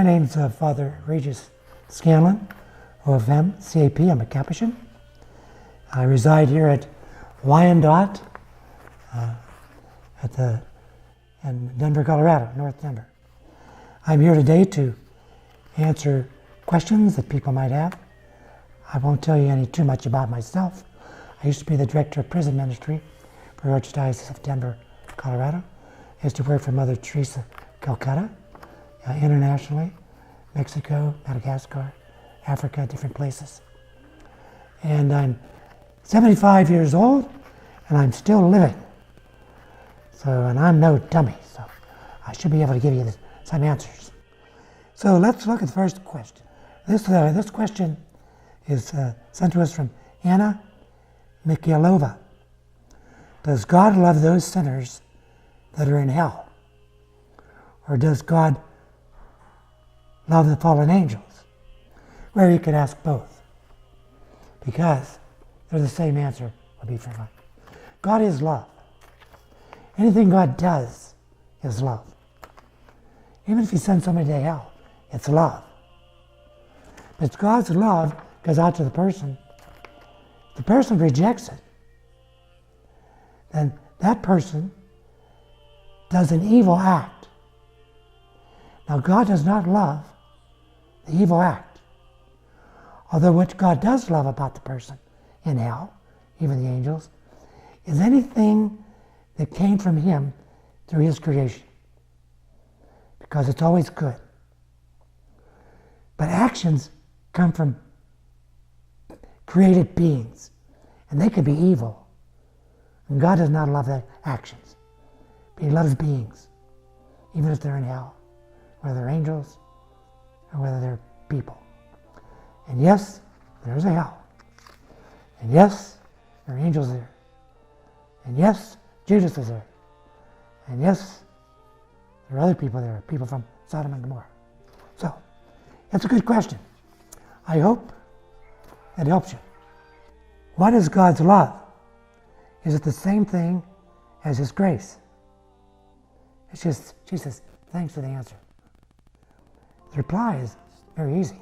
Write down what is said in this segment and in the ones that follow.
name's Father Regis Scanlon, OFM, CAP. I'm a Capuchin. I reside here at Wyandotte in Denver, Colorado, North Denver. I'm here today to answer questions that people might have. I won't tell you too much about myself. I used to be the director of prison ministry for Archdiocese of Denver, Colorado. I used to work for Mother Teresa, Calcutta, internationally, Mexico, Madagascar, Africa, different places. And I'm 75 years old, and I'm still living. And I'm no dummy, so I should be able to give you some answers. So let's look at the first question. This question is sent to us from Anna Mikhailova. Does God love those sinners that are in hell? Or does God love the fallen angels? Well, you could ask both, because they're the same answer would be for God. God is love. Anything God does is love. Even if he sends somebody to hell, it's love. But God's love goes out to the person. If the person rejects it, then that person does an evil act. Now, God does not love the evil act. Although what God does love about the person in hell, even the angels, is anything that came from him through his creation. Because it's always good. But actions come from created beings, and they could be evil. And God does not love their actions. But he loves beings, even if they're in hell, whether they're angels or whether they're people. And yes, there's a hell. And yes, there are angels there. And yes, Judas is there. And yes, there are other people there, people from Sodom and Gomorrah. So, that's a good question. I hope it helps you. What is God's love? Is it the same thing as his grace? It's just, she says, thanks for the answer. The reply is very easy.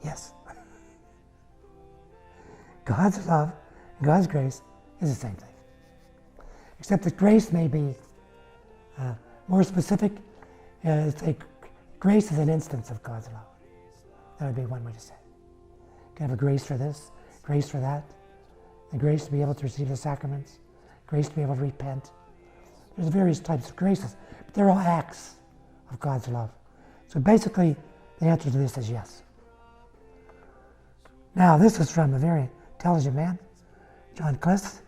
Yes. God's love, God's grace is the same thing. Except that grace may be more specific. Grace is an instance of God's love. That would be one way to say it. You can have a grace for this, grace for that, the grace to be able to receive the sacraments, grace to be able to repent. There's various types of graces, but they're all acts of God's love. So basically, the answer to this is yes. Now, this is from a very intelligent man, John Kliss,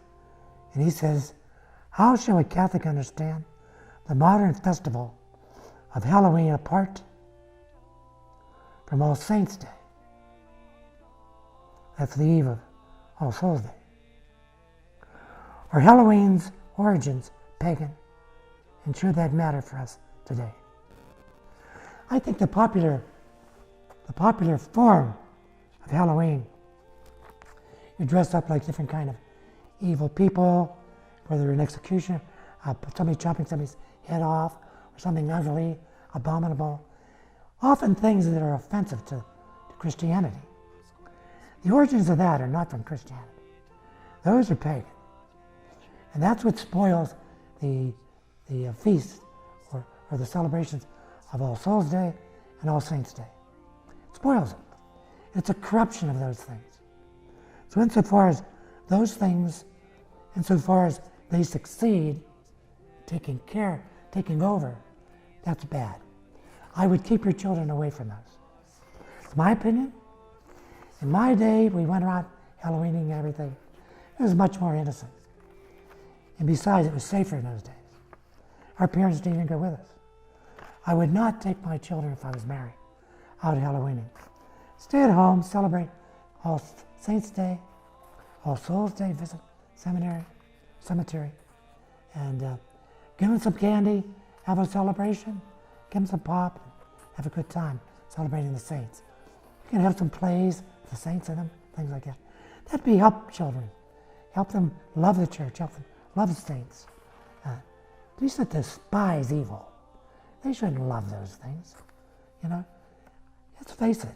and he says, how shall a Catholic understand the modern festival of Halloween apart from All Saints' Day? That's the eve of All Souls' Day. Are Halloween's origins pagan? And should that matter for us today? I think the popular form of Halloween, you dress up like different kind of evil people, whether an executioner, somebody chopping somebody's head off, or something ugly, abominable, often things that are offensive to Christianity. The origins of that are not from Christianity. Those are pagan. And that's what spoils the feast or the celebrations of All Souls' Day and All Saints' Day. It spoils them. It's a corruption of those things. So insofar as those things, insofar as they succeed, taking over, that's bad. I would keep your children away from those. It's my opinion. In my day, we went around Halloweening and everything. It was much more innocent. And besides, it was safer in those days. Our parents didn't even go with us. I would not take my children, if I was married, out Halloweening. Stay at home, celebrate All Saints' Day, All Souls' Day, visit cemetery, and give them some candy, have a celebration, give them some pop, and have a good time celebrating the saints. You can have some plays, the saints in them, things like that. That'd be help children. Help them love the church, help them love the saints. These that despise evil, they shouldn't love those things. You know, let's face it,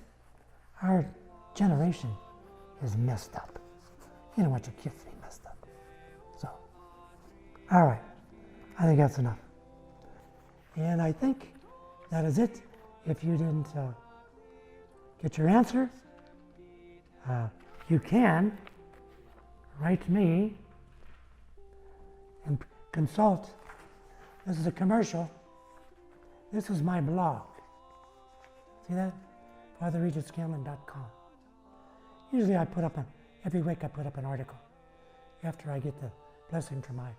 our generation is messed up. You don't want your kids to be messed up. So, all right, I think that's enough. And I think that is it. If you didn't get your answer, you can write me and consult. This is a commercial. This is my blog. See that? FatherRegisScanlon.com. Usually I put up every week I put up an article after I get the blessing from my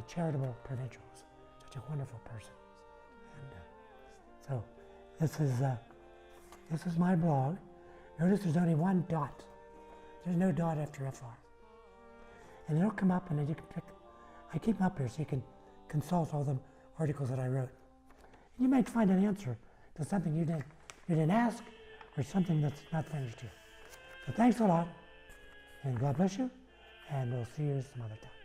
charitable provincials. Such a wonderful person. And so this is my blog. Notice there's only one dot. There's no dot after FR. And it'll come up and then you can pick. I keep them up here so you can consult all the articles that I wrote. And you might find an answer to something you didn't ask or something that's not finished here. So thanks a lot, and God bless you, and we'll see you some other time.